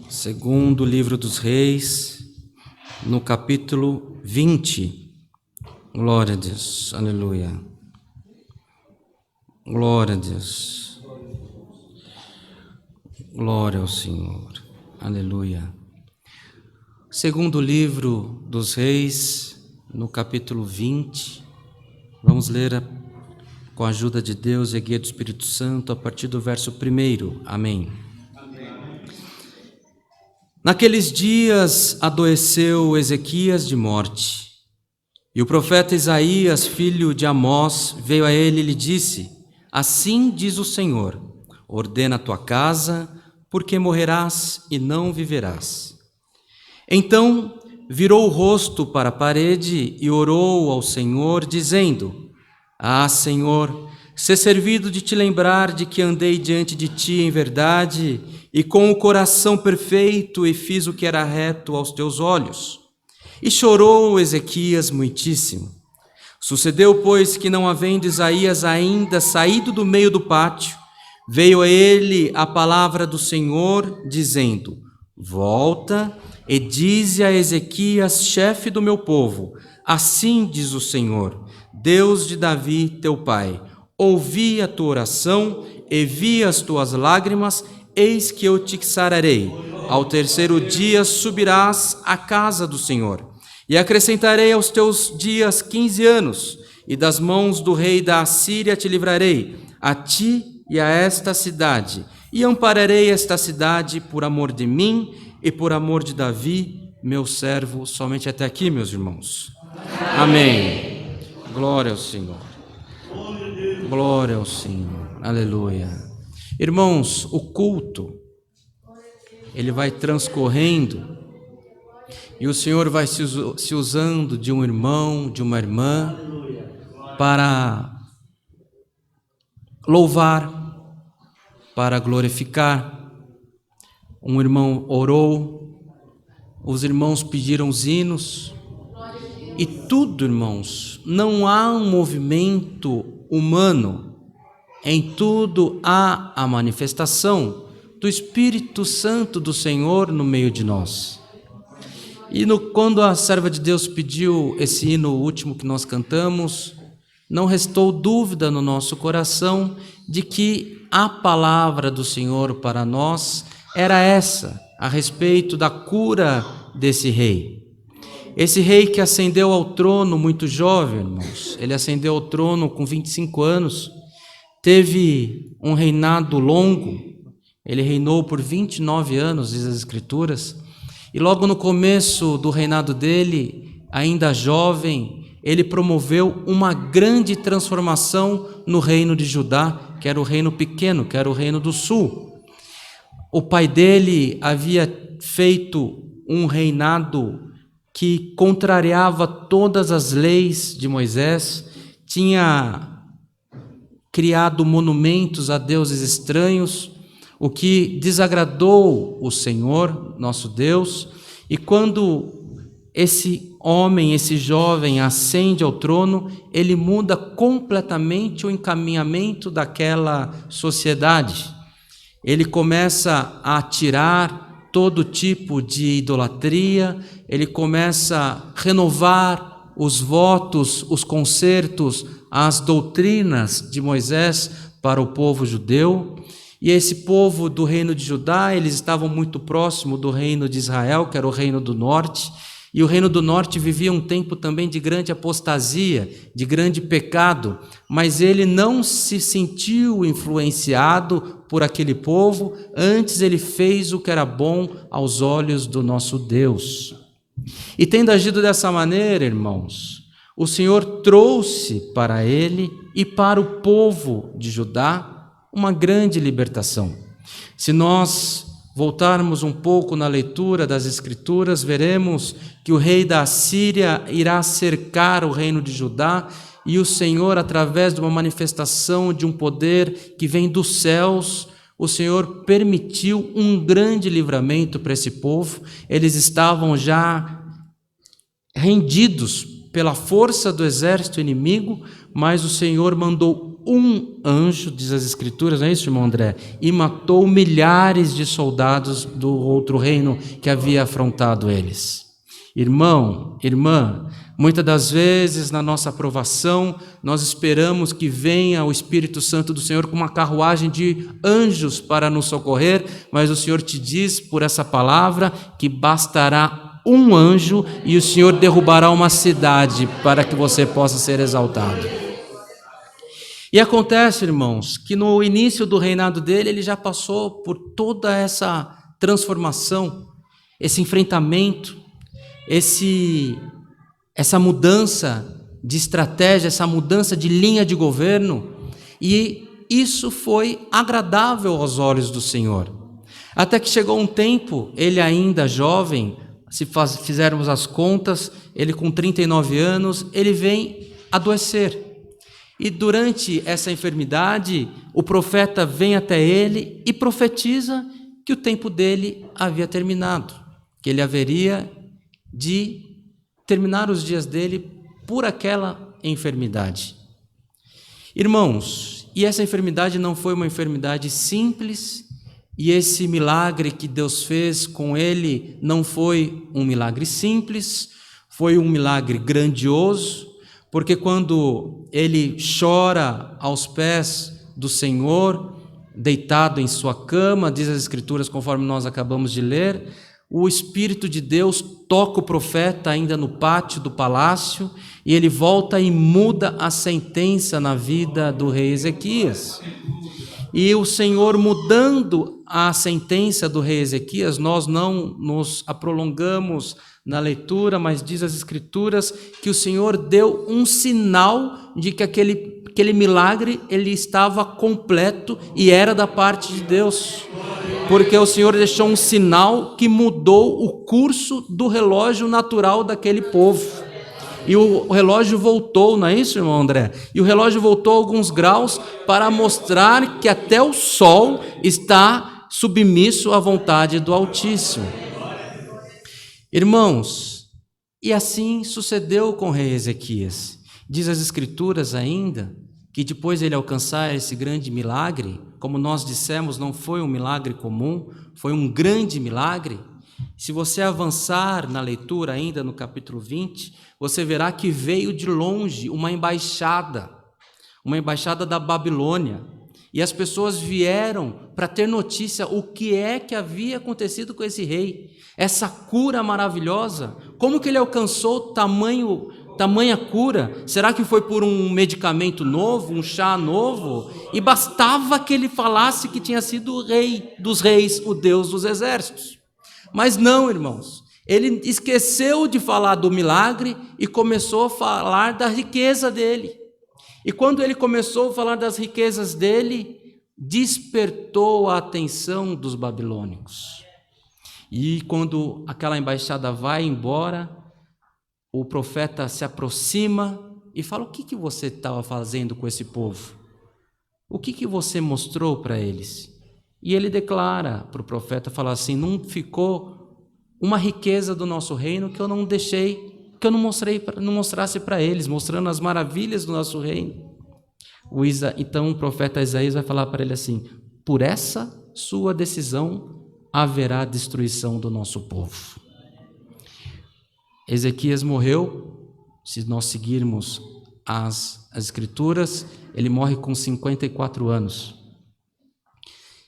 Segundo livro dos Reis, no capítulo 20. Glória a Deus, aleluia. Glória a Deus. Glória ao Senhor, aleluia. Segundo livro dos Reis, no capítulo 20, vamos ler com a ajuda de Deus e a guia do Espírito Santo a partir do verso 1. Amém. Naqueles dias adoeceu Ezequias de morte, e o profeta Isaías, filho de Amós, veio a ele e lhe disse: Assim diz o Senhor, ordena a tua casa, porque morrerás e não viverás. Então virou o rosto para a parede e orou ao Senhor, dizendo: Ah, Senhor, ser servido de te lembrar de que andei diante de ti em verdade e com o coração perfeito e fiz o que era reto aos teus olhos. E chorou Ezequias muitíssimo. Sucedeu, pois, que não havendo Isaías ainda saído do meio do pátio, veio a ele a palavra do Senhor, dizendo: Volta e dize a Ezequias, chefe do meu povo: Assim diz o Senhor, Deus de Davi, teu pai: Ouvi a tua oração e vi as tuas lágrimas, eis que eu te sararei. Ao terceiro dia subirás à casa do Senhor, e acrescentarei aos teus dias 15 anos, e das mãos do rei da Assíria te livrarei, a ti e a esta cidade, e ampararei esta cidade por amor de mim e por amor de Davi, meu servo. Somente até aqui, meus irmãos. Amém. Glória ao Senhor. Glória ao Senhor. Aleluia. Irmãos, o culto, ele vai transcorrendo e o Senhor vai se usando de um irmão, de uma irmã, para louvar, para glorificar. Um irmão orou, os irmãos pediram os hinos, e tudo, irmãos, não há um movimento humano, em tudo há a manifestação do Espírito Santo do Senhor no meio de nós. E quando a serva de Deus pediu esse hino último que nós cantamos, não restou dúvida no nosso coração de que a palavra do Senhor para nós era essa, a respeito da cura desse rei. Esse rei que ascendeu ao trono muito jovem, irmãos, ele ascendeu ao trono com 25 anos, teve um reinado longo, ele reinou por 29 anos, diz as Escrituras, e logo no começo do reinado dele, ainda jovem, ele promoveu uma grande transformação no reino de Judá, que era o reino pequeno, que era o reino do sul. O pai dele havia feito um reinado que contrariava todas as leis de Moisés, tinha criado monumentos a deuses estranhos, o que desagradou o Senhor, nosso Deus, e quando esse homem, esse jovem ascende ao trono, ele muda completamente o encaminhamento daquela sociedade. Ele começa a tirar todo tipo de idolatria, ele começa a renovar os votos, os concertos, as doutrinas de Moisés para o povo judeu. E esse povo do reino de Judá, eles estavam muito próximo do reino de Israel, que era o reino do norte, e o reino do norte vivia um tempo também de grande apostasia, de grande pecado, mas ele não se sentiu influenciado por aquele povo, antes ele fez o que era bom aos olhos do nosso Deus. E tendo agido dessa maneira, irmãos, o Senhor trouxe para ele e para o povo de Judá uma grande libertação. Se nós voltarmos um pouco na leitura das Escrituras, veremos que o rei da Assíria irá cercar o reino de Judá e o Senhor, através de uma manifestação de um poder que vem dos céus, o Senhor permitiu um grande livramento para esse povo. Eles estavam já rendidos pela força do exército inimigo, mas o Senhor mandou um anjo, diz as Escrituras, não é isso, irmão André? E matou milhares de soldados do outro reino que havia afrontado eles. Irmão, irmã, muitas das vezes na nossa aprovação, nós esperamos que venha o Espírito Santo do Senhor com uma carruagem de anjos para nos socorrer, mas o Senhor te diz por essa palavra que bastará um anjo e o Senhor derrubará uma cidade para que você possa ser exaltado. E acontece, irmãos, que no início do reinado dele, ele já passou por toda essa transformação, esse enfrentamento, essa mudança de estratégia, essa mudança de linha de governo, e isso foi agradável aos olhos do Senhor. Até que chegou um tempo, ele ainda jovem, se fizermos as contas, ele com 39 anos, ele vem adoecer. E durante essa enfermidade, o profeta vem até ele e profetiza que o tempo dele havia terminado, que ele haveria de terminar os dias dele por aquela enfermidade. Irmãos, e essa enfermidade não foi uma enfermidade simples, e esse milagre que Deus fez com ele não foi um milagre simples, foi um milagre grandioso, porque quando ele chora aos pés do Senhor, deitado em sua cama, diz as Escrituras, conforme nós acabamos de ler, o Espírito de Deus toca o profeta ainda no pátio do palácio e ele volta e muda a sentença na vida do rei Ezequias. E o Senhor mudando a sentença do rei Ezequias, nós não nos prolongamos na leitura, mas diz as Escrituras que o Senhor deu um sinal de que aquele milagre ele estava completo e era da parte de Deus. Porque o Senhor deixou um sinal que mudou o curso do relógio natural daquele povo. E o relógio voltou, não é isso, irmão André? E o relógio voltou alguns graus para mostrar que até o sol está submisso à vontade do Altíssimo. Irmãos, e assim sucedeu com o rei Ezequias. Diz as Escrituras ainda que depois de ele alcançar esse grande milagre, como nós dissemos, não foi um milagre comum, foi um grande milagre. Se você avançar na leitura ainda no capítulo 20, você verá que veio de longe uma embaixada da Babilônia, e as pessoas vieram para ter notícia o que é que havia acontecido com esse rei, essa cura maravilhosa, como que ele alcançou tamanha cura? Será que foi por um medicamento novo, um chá novo? E bastava que ele falasse que tinha sido o rei dos reis, o Deus dos exércitos. Mas não, irmãos, ele esqueceu de falar do milagre e começou a falar da riqueza dele. E quando ele começou a falar das riquezas dele, despertou a atenção dos babilônicos. E quando aquela embaixada vai embora, o profeta se aproxima e fala: o que você estava fazendo com esse povo? O que você mostrou para eles? E ele declara para o profeta, fala assim: não ficou uma riqueza do nosso reino que eu não deixei, que eu não mostrasse para eles, mostrando as maravilhas do nosso reino. Então o profeta Isaías vai falar para ele assim: por essa sua decisão haverá destruição do nosso povo. Ezequias morreu, se nós seguirmos as Escrituras, ele morre com 54 anos.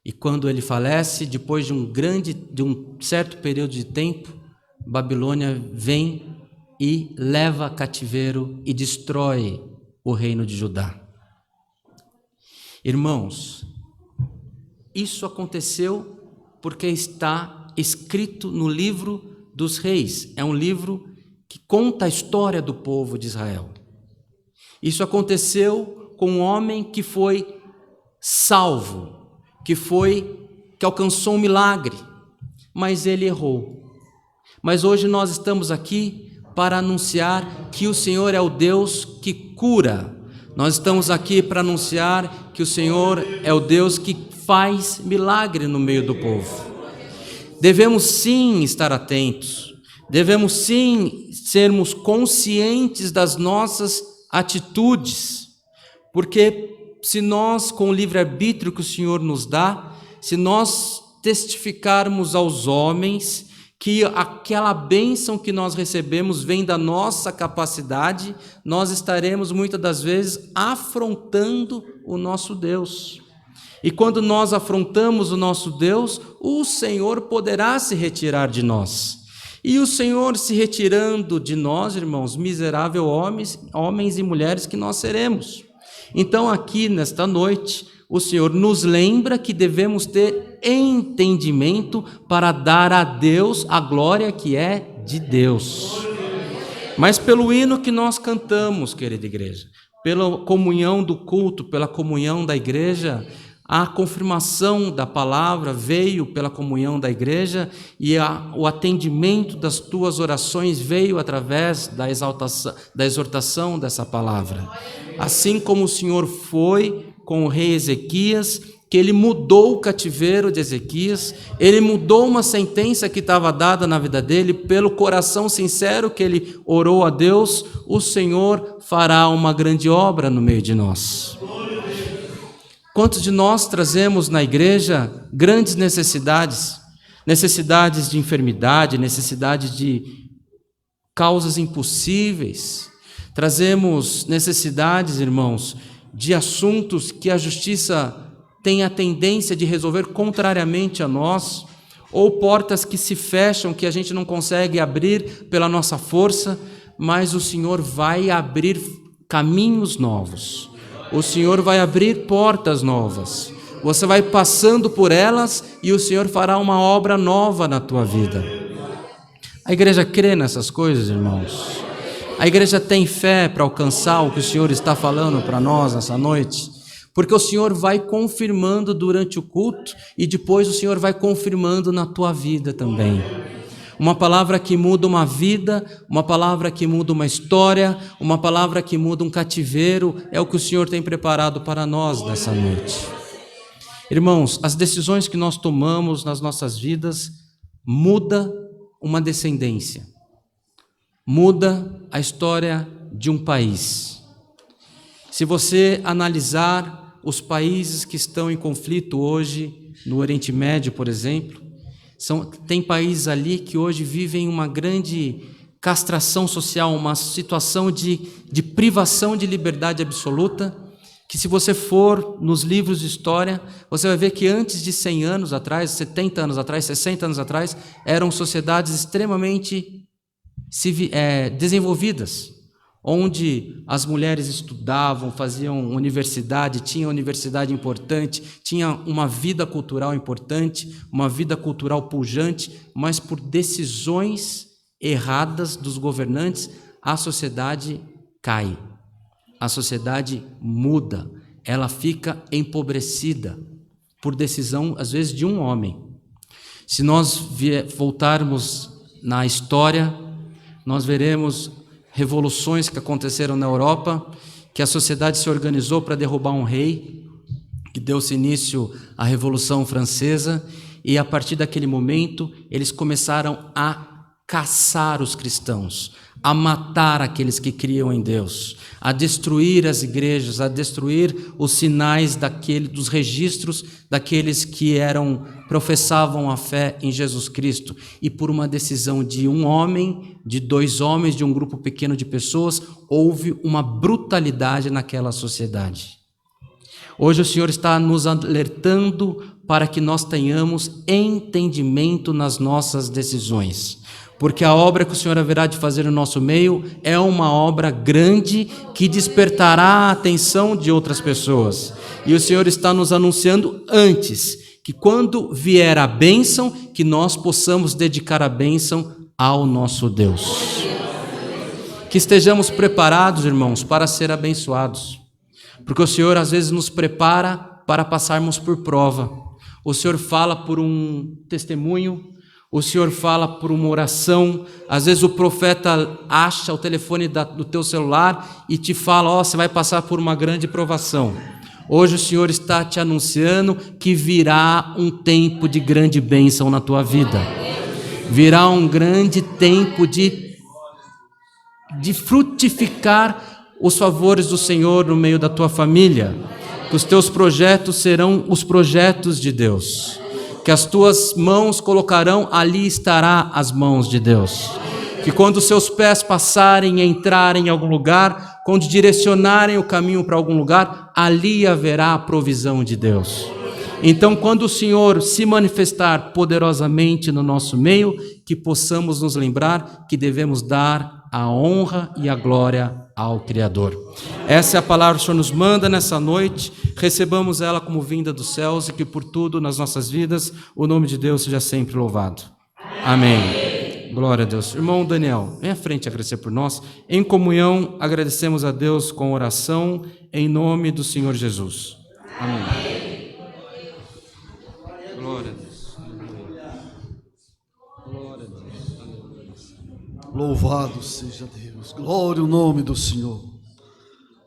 E quando ele falece, depois de um certo período de tempo, Babilônia vem e leva cativeiro e destrói o reino de Judá. Irmãos, isso aconteceu porque está escrito no livro dos reis. É um livro que conta a história do povo de Israel. Isso aconteceu com um homem que foi salvo, que alcançou um milagre, mas ele errou. Mas hoje nós estamos aqui para anunciar que o Senhor é o Deus que cura. Nós estamos aqui para anunciar que o Senhor é o Deus que faz milagre no meio do povo. Devemos sim estar atentos, devemos sim sermos conscientes das nossas atitudes, porque se nós, com o livre-arbítrio que o Senhor nos dá, se nós testificarmos aos homens que aquela bênção que nós recebemos vem da nossa capacidade, nós estaremos muitas das vezes afrontando o nosso Deus. E quando nós afrontamos o nosso Deus, o Senhor poderá se retirar de nós. E o Senhor se retirando de nós, irmãos, miseráveis homens e mulheres que nós seremos. Então aqui nesta noite, o Senhor nos lembra que devemos ter entendimento para dar a Deus a glória que é de Deus. Mas pelo hino que nós cantamos, querida igreja, pela comunhão do culto, pela comunhão da igreja, a confirmação da palavra veio pela comunhão da igreja e o atendimento das tuas orações veio através da exortação dessa palavra. Assim como o Senhor foi com o rei Ezequias, que ele mudou o cativeiro de Ezequias, ele mudou uma sentença que estava dada na vida dele, pelo coração sincero que ele orou a Deus, o Senhor fará uma grande obra no meio de nós. Quantos de nós trazemos na igreja grandes necessidades de enfermidade, necessidade de causas impossíveis, trazemos necessidades, irmãos, de assuntos que a justiça tem a tendência de resolver contrariamente a nós, ou portas que se fecham, que a gente não consegue abrir pela nossa força, mas o Senhor vai abrir caminhos novos, o Senhor vai abrir portas novas, você vai passando por elas e o Senhor fará uma obra nova na tua vida. A igreja crê nessas coisas, irmãos? A igreja tem fé para alcançar o que o Senhor está falando para nós nessa noite? Porque o Senhor vai confirmando durante o culto e depois o Senhor vai confirmando na tua vida também. Uma palavra que muda uma vida, uma palavra que muda uma história, uma palavra que muda um cativeiro, é o que o Senhor tem preparado para nós nessa noite. Irmãos, as decisões que nós tomamos nas nossas vidas muda uma descendência, muda a história de um país. Se você analisar os países que estão em conflito hoje, no Oriente Médio, por exemplo, tem países ali que hoje vivem uma grande castração social, uma situação de privação de liberdade absoluta, que se você for nos livros de história, você vai ver que antes de 100 anos atrás, 70 anos atrás, 60 anos atrás, eram sociedades extremamente desenvolvidas, onde as mulheres estudavam, faziam universidade, tinha universidade importante, tinha uma vida cultural importante, uma vida cultural pujante, mas por decisões erradas dos governantes, a sociedade cai, a sociedade muda, ela fica empobrecida por decisão, às vezes, de um homem. Se nós voltarmos na história, nós veremos revoluções que aconteceram na Europa, que a sociedade se organizou para derrubar um rei, que deu-se início à Revolução Francesa, e a partir daquele momento eles começaram a caçar os cristãos, a matar aqueles que criam em Deus, a destruir as igrejas, a destruir os sinais dos registros daqueles que professavam a fé em Jesus Cristo. E por uma decisão de um homem, de dois homens, de um grupo pequeno de pessoas, houve uma brutalidade naquela sociedade. Hoje o Senhor está nos alertando para que nós tenhamos entendimento nas nossas decisões, porque a obra que o Senhor haverá de fazer no nosso meio é uma obra grande que despertará a atenção de outras pessoas. E o Senhor está nos anunciando antes, que quando vier a bênção, que nós possamos dedicar a bênção ao nosso Deus. Que estejamos preparados, irmãos, para ser abençoados, porque o Senhor às vezes nos prepara para passarmos por prova. O Senhor fala por um testemunho, o Senhor fala por uma oração, às vezes o profeta acha o telefone do teu celular e te fala, você vai passar por uma grande provação. Hoje o Senhor está te anunciando que virá um tempo de grande bênção na tua vida. Virá um grande tempo de frutificar os favores do Senhor no meio da tua família. Que que os teus projetos serão os projetos de Deus, que as tuas mãos colocarão, ali estará as mãos de Deus, que quando os seus pés passarem e entrarem em algum lugar, quando direcionarem o caminho para algum lugar, ali haverá a provisão de Deus. Então, quando o Senhor se manifestar poderosamente no nosso meio, que possamos nos lembrar que devemos dar a honra e a glória ao Criador. Essa é a palavra que o Senhor nos manda nessa noite, recebamos ela como vinda dos céus e que por tudo nas nossas vidas o nome de Deus seja sempre louvado. Amém. Glória a Deus. Irmão Daniel, vem à frente agradecer por nós. Em comunhão, agradecemos a Deus com oração em nome do Senhor Jesus. Amém. Glória a Deus. Glória a Deus. Louvado seja Deus. Glória ao nome do Senhor.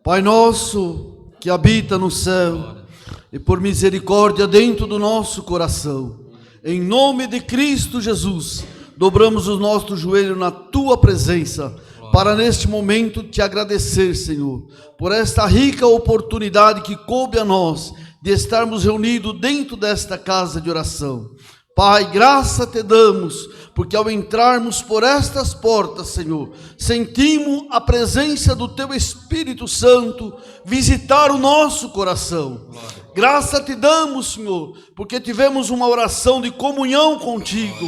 Pai nosso que habita no céu e por misericórdia dentro do nosso coração, em nome de Cristo Jesus, dobramos o nosso joelho na tua presença para neste momento te agradecer, Senhor, por esta rica oportunidade que coube a nós de estarmos reunidos dentro desta casa de oração. Pai, graça te damos, porque ao entrarmos por estas portas, Senhor, sentimos a presença do Teu Espírito Santo visitar o nosso coração. Graça te damos, Senhor, porque tivemos uma oração de comunhão contigo.